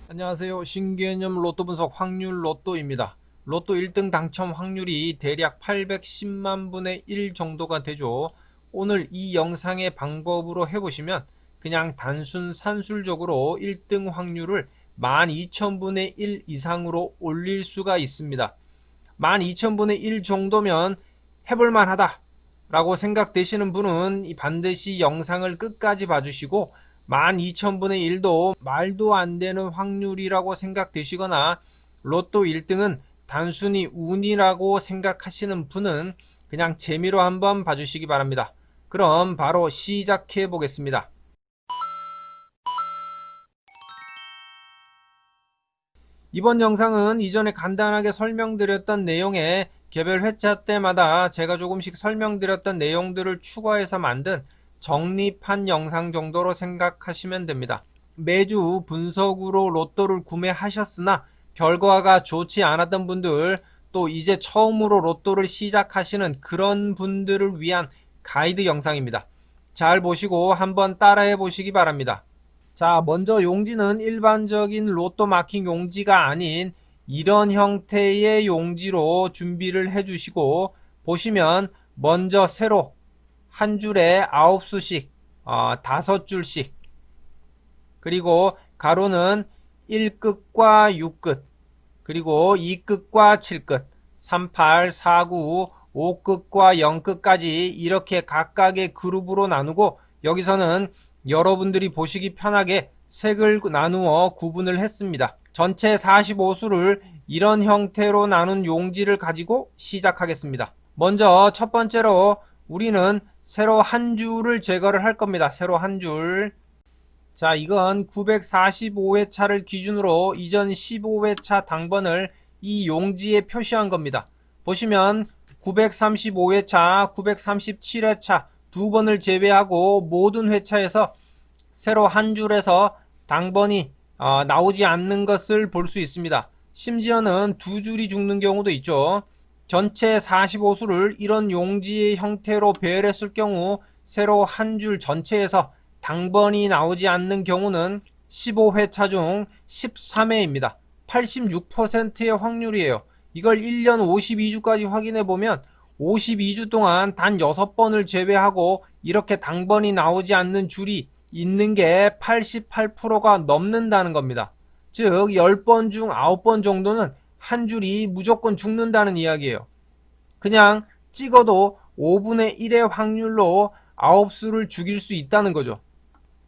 안녕하세요. 신개념 로또 분석 확률 로또입니다. 로또 1등 당첨 확률이 대략 810만 분의 1 정도가 되죠. 오늘 이 영상의 방법으로 해보시면 그냥 단순 산술적으로 1등 확률을 12,000분의 1 이상으로 올릴 수가 있습니다. 12,000분의 1 정도면 해볼만 하다 라고 생각되시는 분은 반드시 영상을 끝까지 봐주시고 12,000분의 1도 말도 안 되는 확률이라고 생각되시거나 로또 1등은 단순히 운이라고 생각하시는 분은 그냥 재미로 한번 봐주시기 바랍니다. 그럼 바로 시작해 보겠습니다. 이번 영상은 이전에 간단하게 설명드렸던 내용에 개별 회차 때마다 제가 조금씩 설명드렸던 내용들을 추가해서 만든 정립한 영상 정도로 생각하시면 됩니다. 매주 분석으로 로또를 구매하셨으나 결과가 좋지 않았던 분들, 또 이제 처음으로 로또를 시작하시는 그런 분들을 위한 가이드 영상입니다. 잘 보시고 한번 따라해 보시기 바랍니다. 자, 먼저 용지는 일반적인 로또 마킹 용지가 아닌 이런 형태의 용지로 준비를 해주시고, 보시면 먼저 세로 한 줄에 9수씩 5줄씩, 그리고 가로는 1끝과 6끝, 그리고 2끝과 7끝, 38, 49, 5끝과 0끝까지 이렇게 각각의 그룹으로 나누고, 여기서는 여러분들이 보시기 편하게 색을 나누어 구분을 했습니다. 전체 45수를 이런 형태로 나눈 용지를 가지고 시작하겠습니다. 먼저 첫 번째로 우리는 세로 한 줄을 제거를 할 겁니다. 세로 한 줄. 자, 이건 945회차를 기준으로 이전 15회차 당번을 이 용지에 표시한 겁니다. 보시면 935회차, 937회차 두 번을 제외하고 모든 회차에서 세로 한 줄에서 당번이 나오지 않는 것을 볼 수 있습니다. 심지어는 두 줄이 죽는 경우도 있죠. 전체 45수를 이런 용지의 형태로 배열했을 경우 세로 한 줄 전체에서 당번이 나오지 않는 경우는 15회차 중 13회입니다. 86%의 확률이에요. 이걸 1년 52주까지 확인해 보면 52주 동안 단 6번을 제외하고 이렇게 당번이 나오지 않는 줄이 있는 게 88%가 넘는다는 겁니다. 즉 10번 중 9번 정도는 한 줄이 무조건 죽는다는 이야기예요. 그냥 찍어도 5분의 1의 확률로 9수를 죽일 수 있다는 거죠.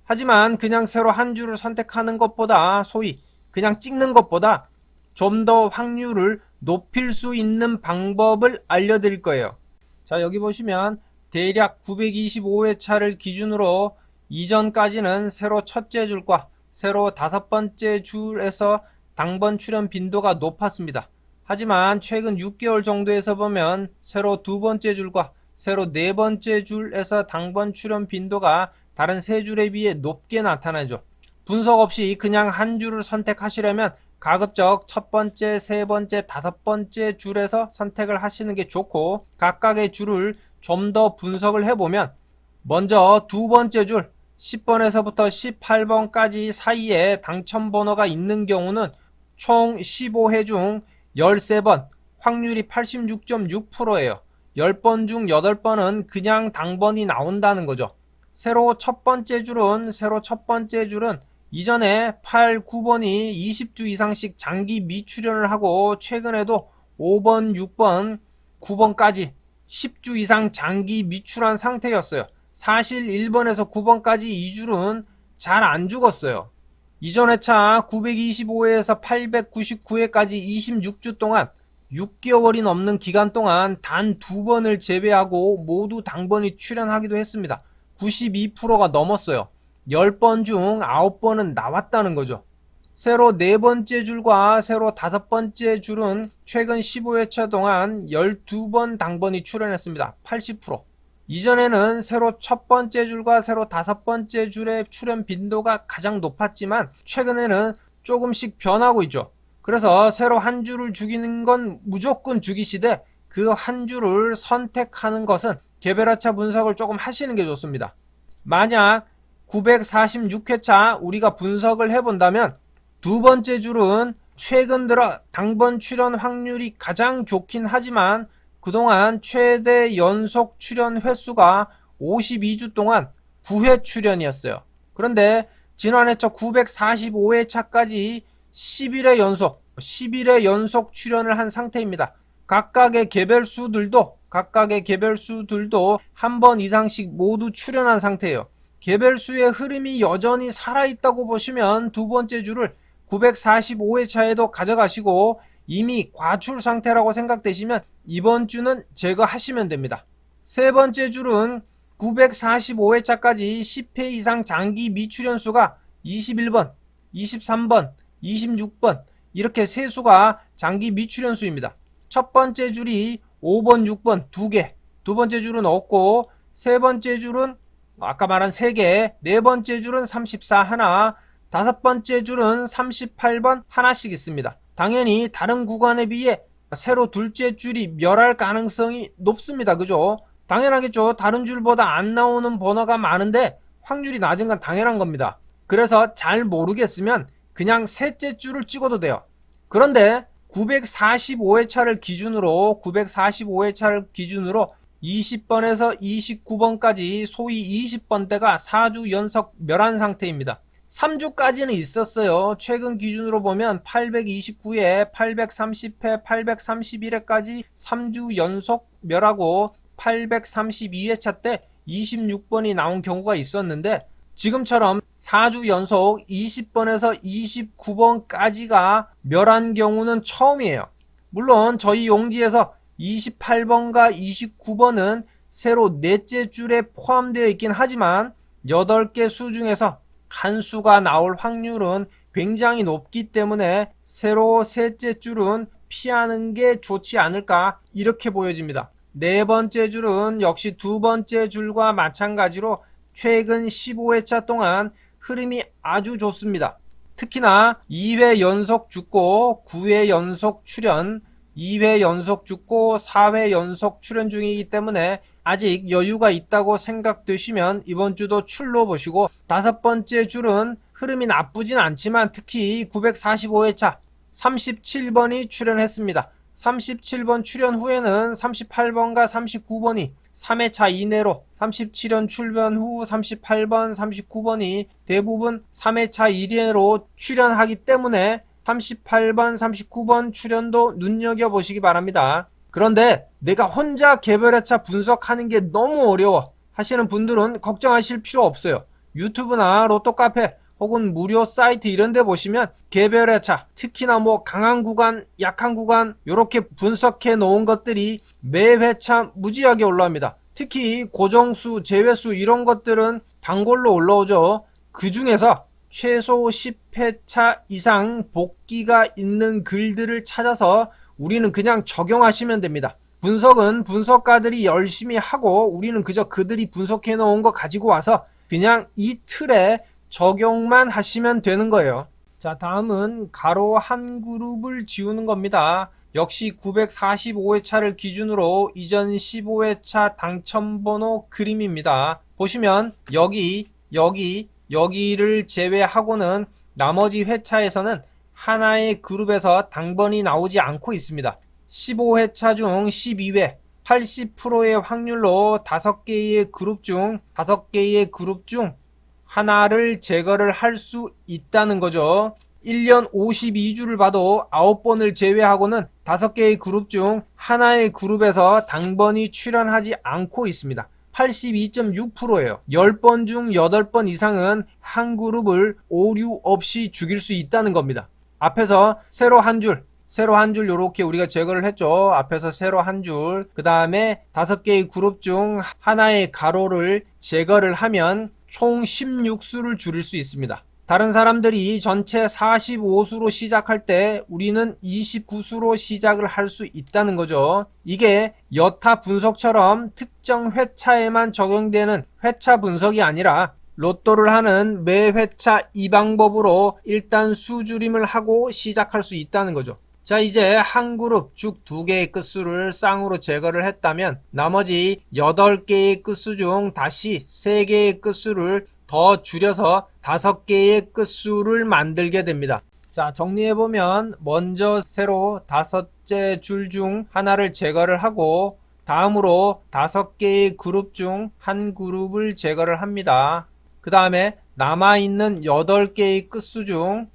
하지만 그냥 세로 한 줄을 선택하는 것보다, 소위 그냥 찍는 것보다 좀 더 확률을 높일 수 있는 방법을 알려드릴 거예요. 자, 여기 보시면 대략 925회차를 기준으로 이전까지는 세로 첫째 줄과 세로 다섯 번째 줄에서 당번 출현 빈도가 높았습니다. 하지만 최근 6개월 정도에서 보면 세로 두 번째 줄과 세로 네 번째 줄에서 당번 출현 빈도가 다른 세 줄에 비해 높게 나타나죠. 분석 없이 그냥 한 줄을 선택하시려면 가급적 첫 번째, 세 번째, 다섯 번째 줄에서 선택을 하시는 게 좋고, 각각의 줄을 좀 더 분석을 해보면 먼저 두 번째 줄 10번에서부터 18번까지 사이에 당첨번호가 있는 경우는 총 15회 중 13번, 확률이 86.6%예요. 10번 중 8번은 그냥 당번이 나온다는 거죠. 세로 첫 번째 줄은 이전에 8, 9번이 20주 이상씩 장기 미출연을 하고 최근에도 5번, 6번, 9번까지 10주 이상 장기 미출한 상태였어요. 사실 1번에서 9번까지 이 줄은 잘 안 죽었어요. 이전 회차 925회에서 899회까지 26주 동안 6개월이 넘는 기간 동안 단 2번을 제외하고 모두 당번이 출연하기도 했습니다. 92%가 넘었어요. 10번 중 9번은 나왔다는 거죠. 세로 네 번째 줄과 세로 다섯 번째 줄은 최근 15회차 동안 12번 당번이 출연했습니다. 80%. 이전에는 세로 첫 번째 줄과 세로 다섯 번째 줄의 출현 빈도가 가장 높았지만 최근에는 조금씩 변하고 있죠. 그래서 세로 한 줄을 죽이는 건 무조건 죽이시되 그 한 줄을 선택하는 것은 개별화차 분석을 조금 하시는 게 좋습니다. 만약 946회차 우리가 분석을 해본다면 두 번째 줄은 최근 들어 당번 출연 확률이 가장 좋긴 하지만 그동안 최대 연속 출연 횟수가 52주 동안 9회 출연이었어요. 그런데 지난해 첫 945회차까지 10일의 연속 출연을 한 상태입니다. 각각의 개별수들도 한 번 이상씩 모두 출연한 상태예요. 개별수의 흐름이 여전히 살아있다고 보시면 두 번째 줄을 945회차에도 가져가시고 이미 과출 상태라고 생각되시면 이번 주는 제거하시면 됩니다. 세 번째 줄은 945회차까지 10회 이상 장기 미출연수가 21번, 23번, 26번 이렇게 세 수가 장기 미출연수입니다. 첫 번째 줄이 5번, 6번 2개, 두 번째 줄은 없고 세 번째 줄은 아까 말한 3개, 네 번째 줄은 34 하나, 다섯 번째 줄은 38번 하나씩 있습니다. 당연히 다른 구간에 비해 세로 둘째 줄이 멸할 가능성이 높습니다. 그죠? 당연하겠죠. 다른 줄보다 안 나오는 번호가 많은데 확률이 낮은 건 당연한 겁니다. 그래서 잘 모르겠으면 그냥 셋째 줄을 찍어도 돼요. 그런데 945회차를 기준으로 20번에서 29번까지 소위 20번대가 4주 연속 멸한 상태입니다. 3주까지는 있었어요. 최근 기준으로 보면 829회, 830회, 831회까지 3주 연속 멸하고 832회차 때 26번이 나온 경우가 있었는데 지금처럼 4주 연속 20번에서 29번까지가 멸한 경우는 처음이에요. 물론 저희 용지에서 28번과 29번은 세로 넷째 줄에 포함되어 있긴 하지만 8개 수 중에서 한 수가 나올 확률은 굉장히 높기 때문에 세로 셋째 줄은 피하는 게 좋지 않을까 이렇게 보여집니다. 네 번째 줄은 역시 두 번째 줄과 마찬가지로 최근 15회차 동안 흐름이 아주 좋습니다. 특히나 2회 연속 죽고 9회 연속 출연, 2회 연속 죽고 4회 연속 출연 중이기 때문에 아직 여유가 있다고 생각되시면 이번 주도 출로 보시고 다섯 번째 줄은 흐름이 나쁘진 않지만 특히 945회차 37번이 출연했습니다. 37번 출연 후에는 38번과 39번이 3회차 이내로 37년 출연 후 38번, 39번이 대부분 3회차 이내로 출연하기 때문에 38번, 39번 출연도 눈여겨보시기 바랍니다. 그런데 내가 혼자 개별회차 분석하는 게 너무 어려워 하시는 분들은 걱정하실 필요 없어요. 유튜브나 로또카페 혹은 무료 사이트 이런 데 보시면 개별회차, 특히나 강한 구간, 약한 구간 이렇게 분석해 놓은 것들이 매 회차 무지하게 올라옵니다. 특히 고정수, 제외수 이런 것들은 단골로 올라오죠. 그 중에서 최소 10회차 이상 복귀가 있는 글들을 찾아서 우리는 그냥 적용하시면 됩니다. 분석은 분석가들이 열심히 하고 우리는 그저 그들이 분석해 놓은 거 가지고 와서 그냥 이 틀에 적용만 하시면 되는 거예요. 자, 다음은 가로 한 그룹을 지우는 겁니다. 역시 945회차를 기준으로 이전 15회차 당첨번호 그림입니다. 보시면 여기를 제외하고는 나머지 회차에서는 하나의 그룹에서 당번이 나오지 않고 있습니다. 15회차 중 12회 80%의 확률로 5개의 그룹 중 하나를 제거를 할 수 있다는 거죠. 1년 52주를 봐도 9번을 제외하고는 5개의 그룹 중 하나의 그룹에서 당번이 출연하지 않고 있습니다. 82.6%예요. 10번 중 8번 이상은 한 그룹을 오류 없이 죽일 수 있다는 겁니다. 앞에서 세로 한 줄 요렇게 우리가 제거를 했죠. 앞에서 세로 한 줄, 그 다음에 5개의 그룹 중 하나의 가로를 제거를 하면 총 16수를 줄일 수 있습니다. 다른 사람들이 전체 45수로 시작할 때 우리는 29수로 시작을 할 수 있다는 거죠. 이게 여타 분석처럼 특정 회차에만 적용되는 회차 분석이 아니라 로또를 하는 매 회차 이 방법으로 일단 수줄임을 하고 시작할 수 있다는 거죠. 자, 이제 한 그룹 쭉 2개의 끝수를 쌍으로 제거를 했다면 나머지 8개의 끝수 중 다시 3개의 끝수를 더 줄여서 5개의 끝수를 만들게 됩니다. 자, 정리해보면 먼저 새로 5째 줄 중 하나를 제거를 하고 다음으로 5개의 그룹 중 한 그룹을 제거를 합니다. 그 다음에 남아있는 8개의 끝수 중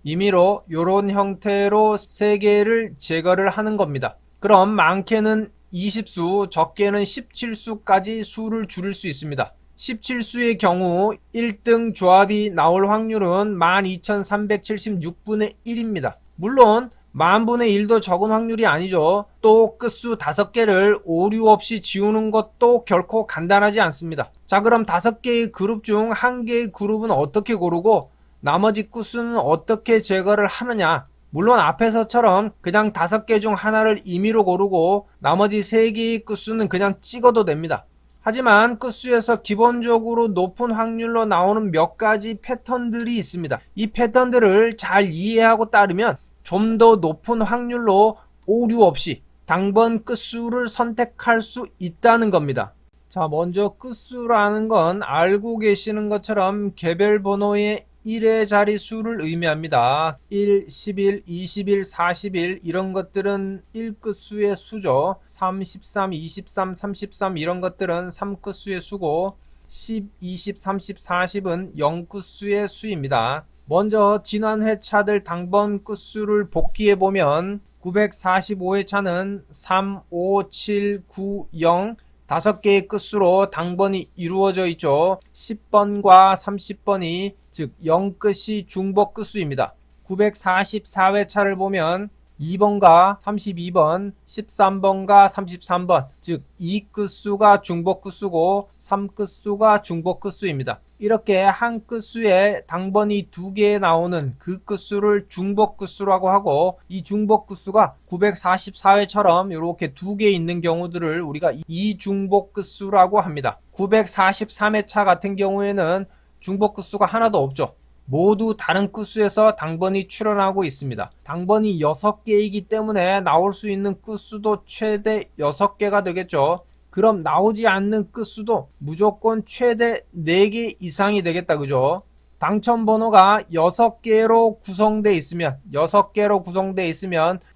임의로 이런 형태로 3개를 제거를 하는 겁니다. 그럼 많게는 20수, 적게는 17수까지 수를 줄일 수 있습니다. 17수의 경우 1등 조합이 나올 확률은 12,376분의 1입니다. 물론 만분의 1도 적은 확률이 아니죠. 또 끝수 5개를 오류 없이 지우는 것도 결코 간단하지 않습니다. 자, 그럼 5개의 그룹 중 1개의 그룹은 어떻게 고르고 나머지 끝수는 어떻게 제거를 하느냐. 물론 앞에서처럼 그냥 5개 중 하나를 임의로 고르고 나머지 3개의 끝수는 그냥 찍어도 됩니다. 하지만 끝수에서 기본적으로 높은 확률로 나오는 몇 가지 패턴들이 있습니다. 이 패턴들을 잘 이해하고 따르면 좀 더 높은 확률로 오류 없이 당번 끝수를 선택할 수 있다는 겁니다. 자, 먼저 끝수라는 건 알고 계시는 것처럼 개별 번호의 1의 자리수를 의미합니다. 1, 11, 21, 41 이런 것들은 1끝수의 수죠. 3, 13, 23, 33 이런 것들은 3끝수의 수고 10, 20, 30, 40은 0끝수의 수입니다. 먼저 지난 회차들 당번 끝수를 복기해보면 945회차는 3, 5, 7, 9, 0 5개의 끝수로 당번이 이루어져 있죠. 10번과 30번이 즉 0끝이 중복 끝수입니다. 944회차를 보면 2번과 32번, 13번과 33번 즉 2끝수가 중복 끝수고 3끝수가 중복 끝수입니다. 이렇게 한 끝수에 당번이 2개 나오는 그 끝수를 중복 끝수라고 하고 이 중복 끝수가 944회처럼 이렇게 2개 있는 경우들을 우리가 이중복 끝수라고 합니다. 943회차 같은 경우에는 중복 끝수가 하나도 없죠. 모두 다른 끝수에서 당번이 출현하고 있습니다. 당번이 6개이기 때문에 나올 수 있는 끝수도 최대 6개가 되겠죠. 그럼 나오지 않는 끝수도 무조건 최대 4개 이상이 되겠다, 그죠? 당첨 번호가 6개로 구성되어 있으면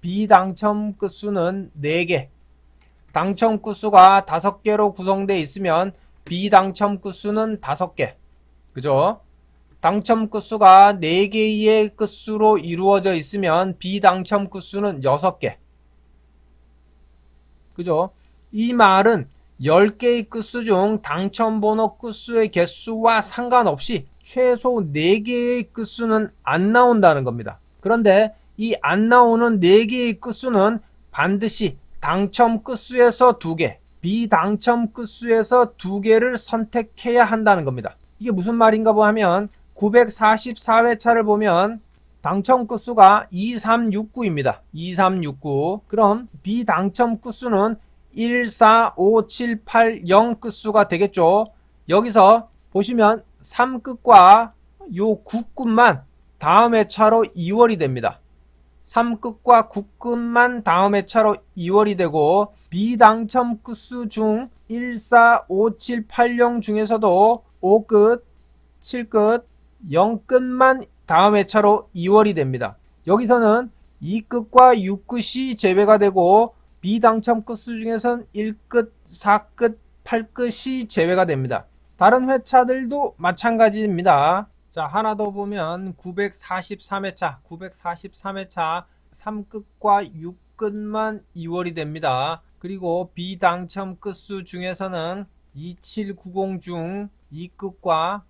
비당첨 끝수는 4개. 당첨 끝수가 5개로 구성되어 있으면 비당첨 끝수는 5개. 그죠? 당첨 끝수가 4개의 끝수로 이루어져 있으면 비당첨 끝수는 6개. 그죠? 이 말은 10개의 끝수 중 당첨번호 끝수의 개수와 상관없이 최소 4개의 끝수는 안 나온다는 겁니다. 그런데 이 안 나오는 4개의 끝수는 반드시 당첨 끝수에서 2개, 비당첨 끝수에서 2개를 선택해야 한다는 겁니다. 이게 무슨 말인가 하면 944회차를 보면 당첨 끝수가 2369입니다. 2369. 그럼 비당첨 끝수는 1, 4, 5, 7, 8, 0 끝수가 되겠죠. 여기서 보시면 3끝과 요 9끝만 다음 회차로 2월이 됩니다. 3끝과 9끝만 다음 회차로 2월이 되고 비당첨 끝수 중 1, 4, 5, 7, 8, 0 중에서도 5끝, 7끝, 0끝만 다음 회차로 2월이 됩니다. 여기서는 2끝과 6끝이 제외가 되고 비당첨 끝수 중에선 1끝, 4끝, 8끝이 제외가 됩니다. 다른 회차들도 마찬가지입니다. 자, 하나 더 보면 943회차 3끝과 6끝만 2월이 됩니다. 그리고 비당첨 끝수 중에서는 2790 중 2끝과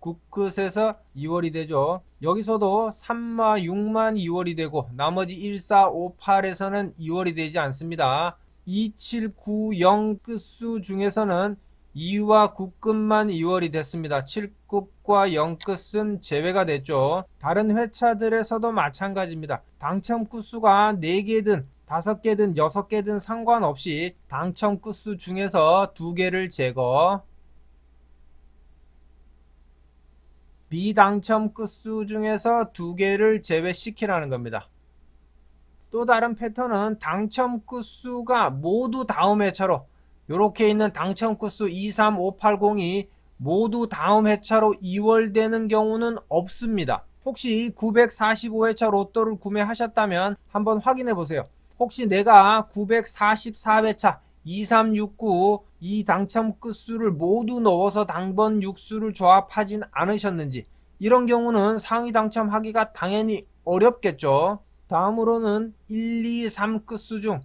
9끝에서 2월이 되죠. 여기서도 3마 6만 2월이 되고 나머지 1, 4, 5, 8에서는 2월이 되지 않습니다. 2, 7, 9, 0 끝수 중에서는 2와 9끝만 2월이 됐습니다. 7끝과 0끝은 제외가 됐죠. 다른 회차들에서도 마찬가지입니다. 당첨 끝수가 4개든 5개든 6개든 상관없이 당첨 끝수 중에서 2개를 제거, 비당첨 끝수 중에서 2개를 제외시키라는 겁니다. 또 다른 패턴은 당첨 끝수가 모두 다음 회차로 이렇게 있는 당첨 끝수 2, 3, 5, 8, 0이 모두 다음 회차로 2월 되는 경우는 없습니다. 혹시 945회차 로또를 구매하셨다면 한번 확인해 보세요. 혹시 내가 944회차 2369 이 당첨 끝수를 모두 넣어서 당번 육수를 조합하진 않으셨는지, 이런 경우는 상위 당첨하기가 당연히 어렵겠죠. 다음으로는 1, 2, 3 끝수 중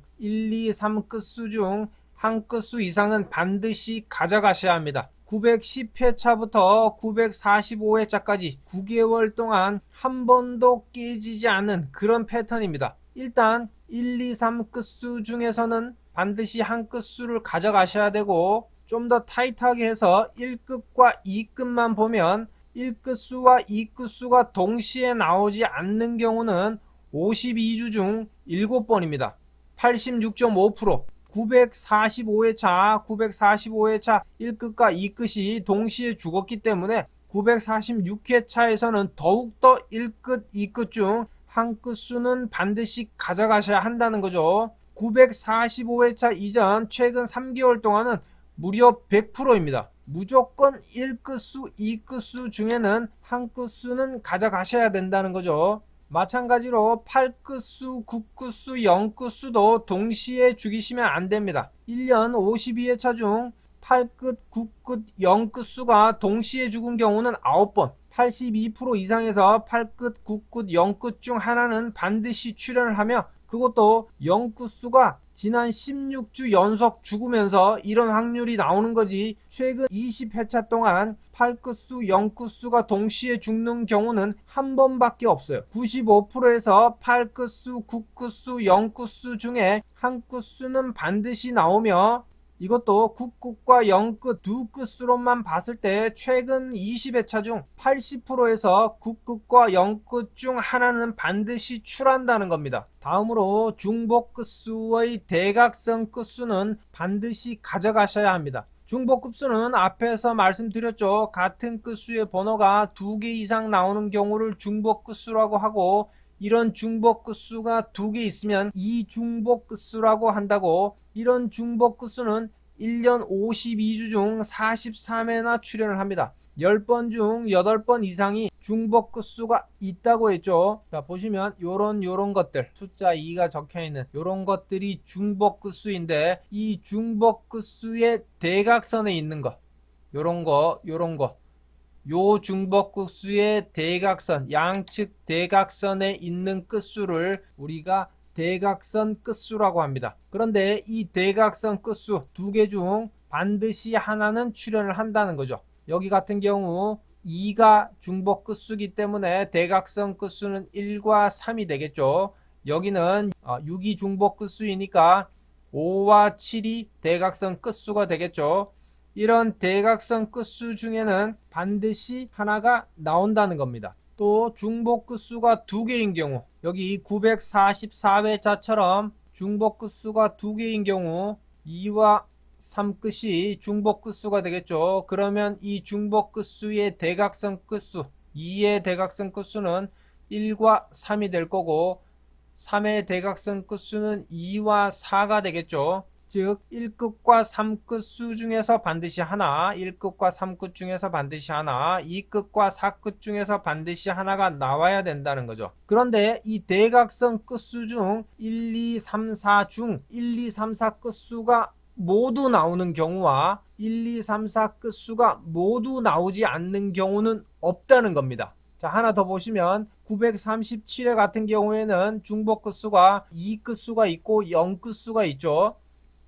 한 끝수 이상은 반드시 가져가셔야 합니다. 910회차부터 945회차까지 9개월 동안 한 번도 깨지지 않는 그런 패턴입니다. 일단 1, 2, 3 끝수 중에서는 반드시 한 끝수를 가져가셔야 되고, 좀 더 타이트하게 해서 1끝과 2끝만 보면 1끝수와 2끝수가 동시에 나오지 않는 경우는 52주 중 7번입니다. 86.5%. 945회차 1끝과 2끝이 동시에 죽었기 때문에 946회차에서는 더욱더 1끝, 2끝 중 한 끝수는 반드시 가져가셔야 한다는 거죠. 945회차 이전 최근 3개월 동안은 무려 100%입니다. 무조건 1끝수, 2끝수 중에는 한 끝수는 가져가셔야 된다는 거죠. 마찬가지로 8끝수, 9끝수, 0끝수도 동시에 죽이시면 안 됩니다. 1년 52회차 중 8끝, 9끝, 0끝수가 동시에 죽은 경우는 9번. 82% 이상에서 8끝, 9끝, 0끝 중 하나는 반드시 출현을 하며, 그것도 0끝수가 지난 16주 연속 죽으면서 이런 확률이 나오는 거지, 최근 20회차 동안 8끝수, 0끝수가 동시에 죽는 경우는 한 번밖에 없어요. 95%에서 8끝수, 9끝수, 0끝수 중에 한 끝수는 반드시 나오며, 이것도 9끝과 0끝 두 끝수로만 봤을 때 최근 20회차 중 80%에서 9끝과 0끝 중 하나는 반드시 출한다는 겁니다. 다음으로 중복 끝수의 대각선 끝수는 반드시 가져가셔야 합니다. 중복 끝수는 앞에서 말씀드렸죠. 같은 끝수의 번호가 2개 이상 나오는 경우를 중복 끝수라고 하고, 이런 중복 끝수가 2개 있으면 이중복 끝수라고 한다고. 이런 중복 끝수는 1년 52주 중 43회나 출현을 합니다. 10번 중 8번 이상이 중복 끝수가 있다고 했죠. 자, 보시면 요런 것들, 숫자 2가 적혀있는 요런 것들이 중복 끝수인데, 이 중복 끝수의 대각선에 있는 거, 요런 거 요 중복 끝수의 대각선, 양측 대각선에 있는 끝수를 우리가 대각선 끝수라고 합니다. 그런데 이 대각선 끝수 2개 중 반드시 하나는 출현을 한다는 거죠. 여기 같은 경우 2가 중복 끝수기 때문에 대각선 끝수는 1과 3이 되겠죠. 여기는 6이 중복 끝수이니까 5와 7이 대각선 끝수가 되겠죠. 이런 대각선 끝수 중에는 반드시 하나가 나온다는 겁니다. 또 중복 끝수가 2개인 경우, 여기 944회차처럼 중복 끝수가 2개인 경우 2와 3끝이 중복 끝수가 되겠죠. 그러면 이 중복 끝수의 대각선 끝수, 2의 대각선 끝수는 1과 3이 될 거고, 3의 대각선 끝수는 2와 4가 되겠죠. 즉 1끝과 3끝수 중에서 반드시 하나, 1끝과 3끝 중에서 반드시 하나, 2끝과 4끝 중에서 반드시 하나가 나와야 된다는 거죠. 그런데 이 대각선 끝수 중 1, 2, 3, 4 중 1, 2, 3, 4 끝수가 모두 나오는 경우와 1, 2, 3, 4 끝수가 모두 나오지 않는 경우는 없다는 겁니다. 자, 하나 더 보시면 937회 같은 경우에는 중복 끝수가 2끝수가 있고 0끝수가 있죠.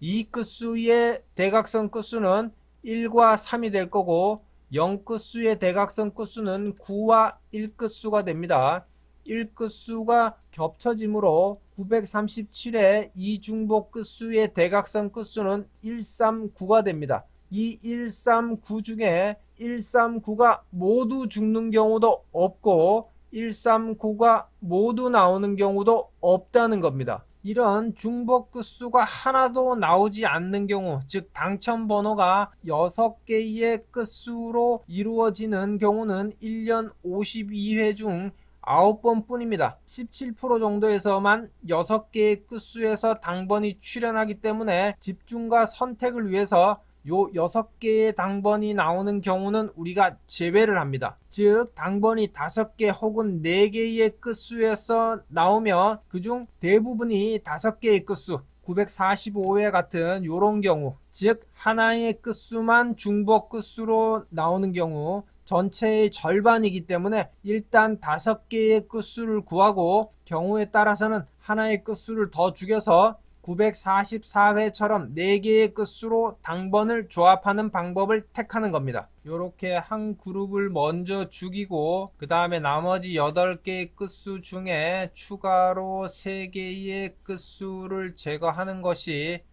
2끝수의 대각선 끝수는 1과 3이 될 거고, 0끝수의 대각선 끝수는 9와 1끝수가 됩니다. 1끝수가 겹쳐지므로 937의 이중복 끝수의 대각선 끝수는 139가 됩니다. 이 139 중에 139가 모두 죽는 경우도 없고 139가 모두 나오는 경우도 없다는 겁니다. 이런 중복 끝수가 하나도 나오지 않는 경우, 즉 당첨 번호가 6개의 끝수로 이루어지는 경우는 1년 52회 중 9번 뿐입니다. 17% 정도에서만 6개의 끝수에서 당번이 출현하기 때문에 집중과 선택을 위해서 요 6개의 당번이 나오는 경우는 우리가 제외를 합니다. 즉 당번이 5개 혹은 4개의 끝수에서 나오면 그중 대부분이 5개의 끝수 945회 같은 요런 경우, 즉 하나의 끝수만 중복 끝수로 나오는 경우 전체의 절반이기 때문에 일단 5개의 끝수를 구하고 경우에 따라서는 하나의 끝수를 더 죽여서 944회처럼 4개의 끝수로 당번을 조합하는 방법을 택하는 겁니다. 이렇게 한 그룹을 먼저 죽이고 그 다음에 나머지 8개의 끝수 중에 추가로 3개의 끝수를 제거하는 것이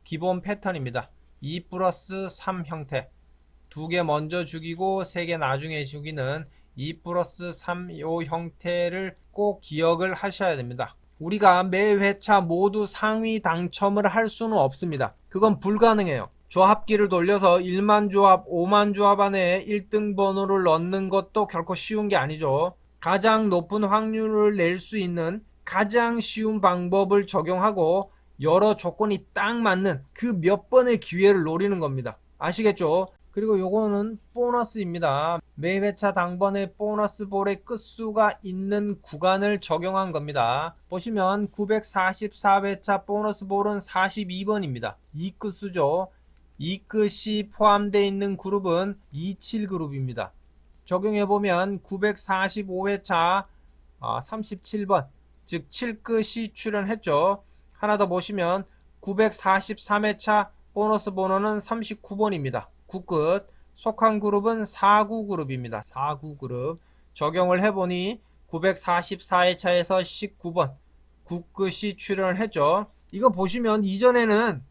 기본 패턴입니다. 2 플러스 3 형태. 2개 먼저 죽이고 3개 나중에 죽이는 2 플러스 3 요 형태를 꼭 기억을 하셔야 됩니다. 우리가 매 회차 모두 상위 당첨을 할 수는 없습니다. 그건 불가능해요. 조합기를 돌려서 1만 조합, 5만 조합 안에 1등 번호를 넣는 것도 결코 쉬운 게 아니죠. 가장 높은 확률을 낼 수 있는 가장 쉬운 방법을 적용하고 여러 조건이 딱 맞는 그 몇 번의 기회를 노리는 겁니다. 아시겠죠? 그리고 요거는 보너스입니다. 매 회차 당번에 보너스 볼의 끝수가 있는 구간을 적용한 겁니다. 보시면 944회차 보너스 볼은 42번입니다. 이 끝수죠. 이 끝이 포함되어 있는 그룹은 27그룹입니다. 적용해보면 945회차 37번, 즉 7끝이 출연했죠. 하나 더 보시면 943회차 보너스 번호는 39번입니다. 9끝 속한 그룹은 49그룹입니다. 49그룹 적용을 해보니 944회차에서 19번 9끝이 출연을 했죠. 이거 보시면 이전에는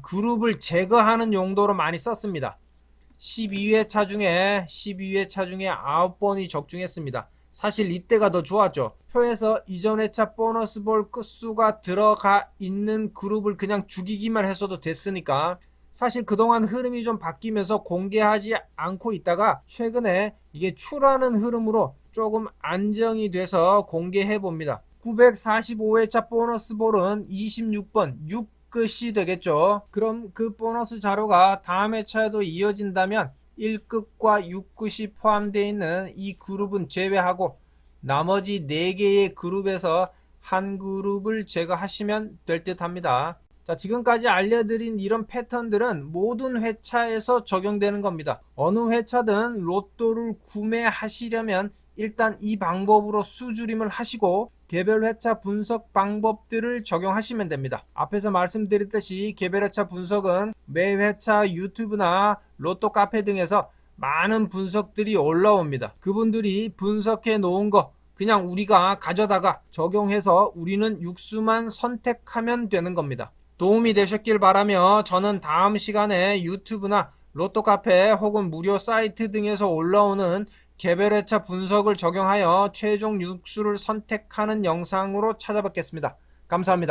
그룹을 제거하는 용도로 많이 썼습니다. 12회차 중에 9번이 적중했습니다. 사실 이때가 더 좋았죠. 표에서 이전 회차 보너스 볼 끝수가 들어가 있는 그룹을 그냥 죽이기만 했어도 됐으니까 사실 그동안 흐름이 좀 바뀌면서 공개하지 않고 있다가 최근에 이게 출하는 흐름으로 조금 안정이 돼서 공개해 봅니다. 945회차 보너스 볼은 26번 6끝이 되겠죠. 그럼 그 보너스 자료가 다음 회차에도 이어진다면 1끝과 6끝이 포함되어 있는 이 그룹은 제외하고 나머지 4개의 그룹에서 한 그룹을 제거하시면 될 듯 합니다. 자, 지금까지 알려드린 이런 패턴들은 모든 회차에서 적용되는 겁니다. 어느 회차든 로또를 구매하시려면 일단 이 방법으로 수주림을 하시고 개별 회차 분석 방법들을 적용하시면 됩니다. 앞에서 말씀드렸듯이 개별 회차 분석은 매 회차 유튜브나 로또 카페 등에서 많은 분석들이 올라옵니다. 그분들이 분석해 놓은 거 그냥 우리가 가져다가 적용해서 우리는 육수만 선택하면 되는 겁니다. 도움이 되셨길 바라며 저는 다음 시간에 유튜브나 로또 카페 혹은 무료 사이트 등에서 올라오는 개별 회차 분석을 적용하여 최종 육수를 선택하는 영상으로 찾아뵙겠습니다. 감사합니다.